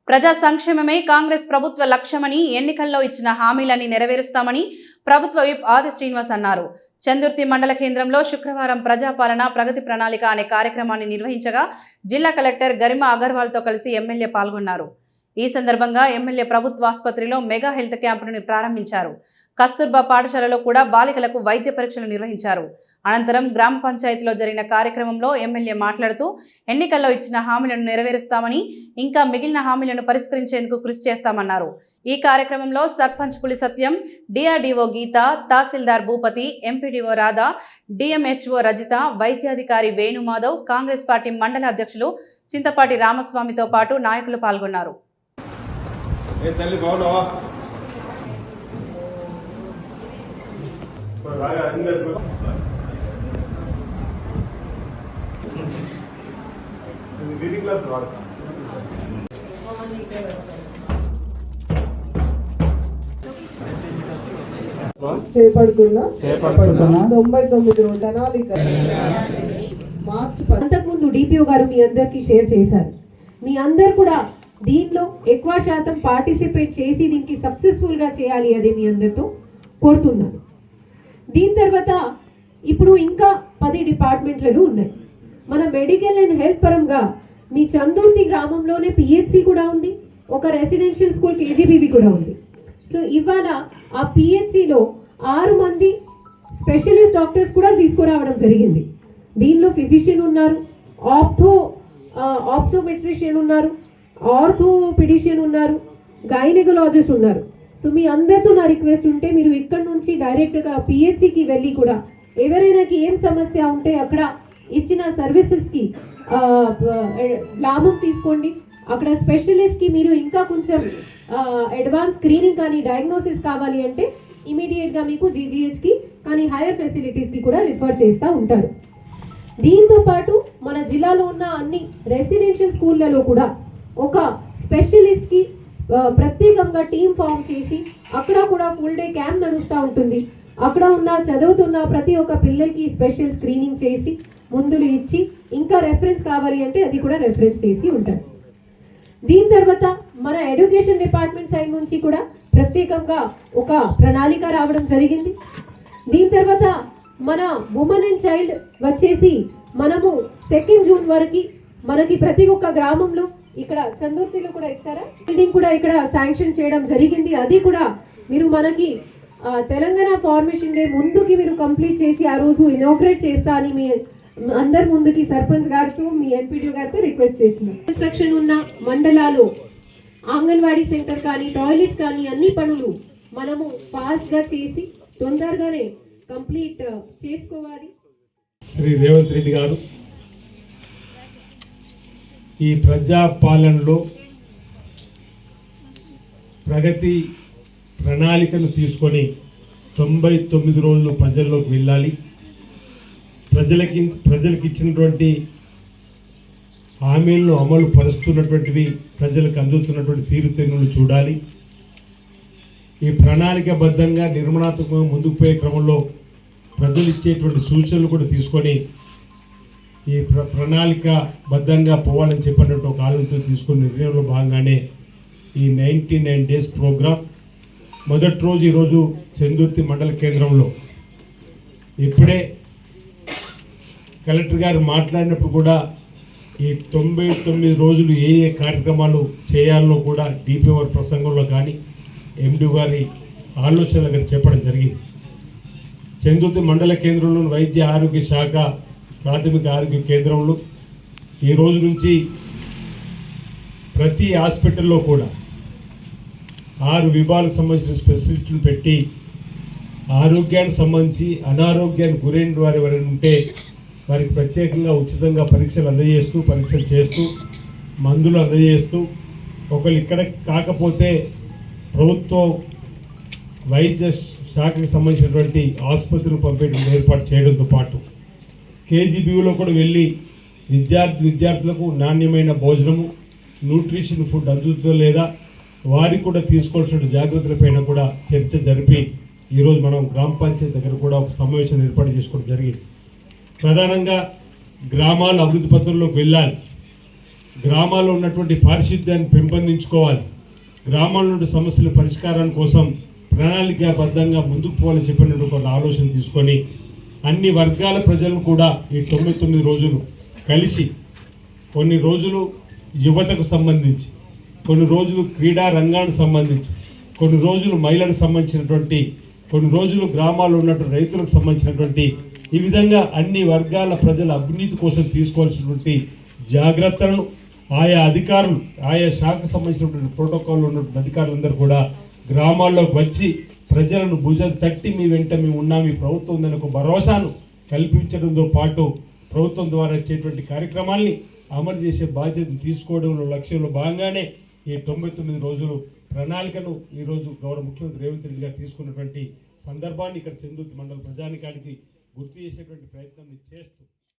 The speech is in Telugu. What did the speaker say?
ప్రజా సంక్షేమమే కాంగ్రెస్ ప్రభుత్వ లక్ష్యమని, ఎన్నికల్లో ఇచ్చిన హామీలని నెరవేరుస్తామని ప్రభుత్వ విప్ ఆది శ్రీనివాస్ అన్నారు. చందుర్తి మండల కేంద్రంలో శుక్రవారం ప్రజాపాలన ప్రగతి ప్రణాళిక అనే కార్యక్రమాన్ని నిర్వహించగా జిల్లా కలెక్టర్ గరిమా అగర్వాల్తో కలిసి ఎమ్మెల్యే పాల్గొన్నారు. ఈ సందర్భంగా ఎమ్మెల్యే ప్రభుత్వ ఆసుపత్రిలో మెగా హెల్త్ క్యాంపును ప్రారంభించారు. కస్తూర్బా పాఠశాలలో కూడా బాలికలకు వైద్య పరీక్షలు నిర్వహించారు. అనంతరం గ్రామ పంచాయతీలో జరిగిన కార్యక్రమంలో ఎమ్మెల్యే మాట్లాడుతూ ఎన్నికల్లో ఇచ్చిన హామీలను నెరవేరుస్తామని, ఇంకా మిగిలిన హామీలను పరిష్కరించేందుకు కృషి చేస్తామన్నారు. ఈ కార్యక్రమంలో సర్పంచ్ పులి సత్యం, డిఆర్డీఓ గీత, తహసీల్దార్ భూపతి, ఎంపీడీఓ రాధా, డిఎంహెచ్ఓ రజిత, వైద్యాధికారి వేణుమాధవ్, కాంగ్రెస్ పార్టీ మండల అధ్యక్షులు చింతపాటి రామస్వామితో పాటు నాయకులు పాల్గొన్నారు. చేపడుతున్న 99 ప్రణాళిక మార్చి అంతకుముందు డిపిఓ గారు మీ అందరికీ షేర్ చేశారు. మీ అందరు కూడా దీనిలో ఎక్కువ శాతం పార్టిసిపేట్ చేసి దీనికి సక్సెస్ఫుల్గా చేయాలి అది మీ అందరితో కోరుతున్నాను. దీని తర్వాత ఇప్పుడు ఇంకా 10 డిపార్ట్మెంట్లలో ఉన్నాయి. మన మెడికల్ అండ్ హెల్త్ పరంగా మీ చందుర్తి గ్రామంలోనే పిహెచ్సి కూడా ఉంది, ఒక రెసిడెన్షియల్ స్కూల్ కేజీబీవి కూడా ఉంది. సో ఇవాళ ఆ పిహెచ్సిలో 6 మంది స్పెషలిస్ట్ డాక్టర్స్ కూడా తీసుకురావడం జరిగింది. దీనిలో ఫిజిషియన్ ఉన్నారు, ఆప్టోమెట్రిషియన్ ఉన్నారు, ఆర్థోపెడిషియన్ ఉన్నారు, గైనకాలజిస్ట్ ఉన్నారు. సో మీ అందరితో నా రిక్వెస్ట్ ఉంటే మీరు ఇక్కడ నుంచి డైరెక్ట్గా పిహెచ్సికి వెళ్ళి కూడా ఎవరైనాకి ఏం సమస్య ఉంటే అక్కడ ఇచ్చిన సర్వీసెస్కి లాభం తీసుకోండి. అక్కడ స్పెషలిస్ట్కి మీరు ఇంకా కొంచెం అడ్వాన్స్ స్క్రీనింగ్ కానీ డయాగ్నోసిస్ కావాలి అంటే ఇమీడియట్గా మీకు జీజీహెచ్కి కానీ హైయర్ ఫెసిలిటీస్కి కూడా రిఫర్ చేస్తూ ఉంటారు. దీంతో పాటు మన జిల్లాలో ఉన్న అన్ని రెసిడెన్షియల్ స్కూళ్ళలో కూడా ఒక స్పెషలిస్ట్కి ప్రత్యేకంగా టీం ఫామ్ చేసి అక్కడ కూడా ఫుల్ డే క్యాంప్ నడుస్తూ ఉంటుంది. అక్కడ ఉన్న చదువుతున్న ప్రతి ఒక్క పిల్లలకి స్పెషల్ స్క్రీనింగ్ చేసి మందులు ఇచ్చి ఇంకా రెఫరెన్స్ కావాలి అంటే అది కూడా రెఫరెన్స్ చేసి ఉంటారు. దీని తర్వాత మన ఎడ్యుకేషన్ డిపార్ట్మెంట్ సైడ్ నుంచి కూడా ప్రత్యేకంగా ఒక ప్రణాళిక రావడం జరిగింది. దీని తర్వాత మన ఉమెన్ అండ్ చైల్డ్ వచ్చేసి మనము 2 జూన్ వరకు మనకి ప్రతి ఒక్క గ్రామంలో ఇక్కడ చందుర్తిలో కూడా ఇచ్చారా బిల్డింగ్ కూడా ఇక్కడ శాంక్షన్ చేయడం జరిగింది. అది కూడా మీరు మనకి తెలంగాణ ఫార్మేషన్ డే ముందుకి మీరు కంప్లీట్ చేసి ఆ రోజు ఇనాగ్రేట్ చేస్తా అని మీ అందరి ముందుకి సర్పంచ్ గారితో మీ ఎంపీడీ గారితో రిక్వెస్ట్ చేస్తున్నారు. కన్స్ట్రక్షన్ ఉన్న మండలాలు అంగన్వాడీ సెంటర్ కానీ టాయిలెట్స్ కానీ అన్ని పనులు మనము ఫాస్ట్గా చేసి తొందరగానే కంప్లీట్ చేసుకోవాలి. శ్రీ రేవంత్ రెడ్డి గారు ఈ ప్రజాపాలనలో ప్రగతి ప్రణాళికను తీసుకొని 99 రోజులు ప్రజల్లోకి వెళ్ళాలి. ప్రజలకు ఇచ్చినటువంటి హామీలను అమలు పరుస్తున్నటువంటివి ప్రజలకు అందుతున్నటువంటి తీరుతెన్నులు చూడాలి. ఈ ప్రణాళికబద్ధంగా నిర్మాణాత్మకంగా ముందుకు పోయే క్రమంలో ప్రజలు ఇచ్చేటువంటి సూచనలు కూడా తీసుకొని ఈ ప్రణాళికబద్ధంగా పోవాలని చెప్పినట్టు ఒక ఆలోచన తీసుకున్న నిర్ణయంలో భాగంగానే ఈ 99 డేస్ ప్రోగ్రాం మొదటి రోజు ఈరోజు చందుర్తి మండల కేంద్రంలో ఇప్పుడే కలెక్టర్ గారు మాట్లాడినప్పుడు కూడా ఈ 99 రోజులు ఏ ఏ కార్యక్రమాలు చేయాలో కూడా డిపిఓ గారి ప్రసంగంలో కానీ ఎండి గారి ఆలోచనలు కానీ చెప్పడం జరిగింది. చందుర్తి మండల కేంద్రంలోని వైద్య ఆరోగ్య శాఖ ప్రాథమిక ఆరోగ్య కేంద్రంలో ఈ రోజు నుంచి ప్రతి హాస్పిటల్లో కూడా 6 విభాగాలకు సంబంధించిన స్పెషలిస్టులు పెట్టి ఆరోగ్యానికి సంబంధించి అనారోగ్యానికి గురైన వారు ఎవరైనా ఉంటే వారికి ప్రత్యేకంగా ఉచితంగా పరీక్షలు చేస్తూ మందులు అందజేస్తూ ఒకళ్ళు ఇక్కడ కాకపోతే ప్రభుత్వ వైద్య శాఖకి సంబంధించినటువంటి ఆసుపత్రులు పంపేయడం ఏర్పాటు చేయడంతో పాటు కేజీబీలో కూడా వెళ్ళి విద్యార్థులకు నాణ్యమైన భోజనము న్యూట్రిషన్ ఫుడ్ అందుతుందో లేదా వారికి కూడా తీసుకోవాల్సిన జాగ్రత్తలపైన కూడా చర్చ జరిపి ఈరోజు మనం గ్రామ పంచాయతీ దగ్గర కూడా ఒక సమావేశం ఏర్పాటు చేసుకోవడం జరిగింది. ప్రధానంగా గ్రామాల అభివృద్ధి పత్రంలోకి వెళ్ళాలి. గ్రామాల్లో ఉన్నటువంటి పారిశుద్ధ్యాన్ని పెంపొందించుకోవాలి, గ్రామాల్లో ఉన్న సమస్యల పరిష్కారం కోసం ప్రణాళికాబద్ధంగా ముందుకు పోవాలని చెప్పినట్టు ఒక ఆలోచన తీసుకొని అన్ని వర్గాల ప్రజలను కూడా ఈ 99 రోజులు కలిసి కొన్ని రోజులు యువతకు సంబంధించి, కొన్ని రోజులు క్రీడా రంగానికి సంబంధించి, కొన్ని రోజులు మహిళలకు సంబంధించినటువంటి, కొన్ని రోజులు గ్రామాల్లో ఉన్నటువంటి రైతులకు సంబంధించినటువంటి ఈ విధంగా అన్ని వర్గాల ప్రజల అభివృద్ధి కోసం తీసుకోవాల్సినటువంటి జాగ్రత్తలను ఆయా అధికారులు, ఆయా శాఖకు సంబంధించినటువంటి ప్రోటోకాల్లో ఉన్నటువంటి అధికారులందరూ కూడా గ్రామాల్లోకి వచ్చి ప్రజలను భుజం తట్టి మీ వెంట మేము ఉన్నాం, మీ ప్రభుత్వం ఉందని ఒక భరోసాను కల్పించడంతో పాటు ప్రభుత్వం ద్వారా వచ్చేటువంటి కార్యక్రమాల్ని అమలు చేసే బాధ్యతను తీసుకోవడంలో లక్ష్యంలో భాగంగానే ఈ 99 రోజులు ప్రణాళికను ఈరోజు గౌరవ ముఖ్యమంత్రి రేవంత్ రెడ్డి గారు తీసుకున్నటువంటి సందర్భాన్ని ఇక్కడ చందుర్తి మండల ప్రజానికానికి గుర్తు చేసేటువంటి ప్రయత్నం చేస్తూ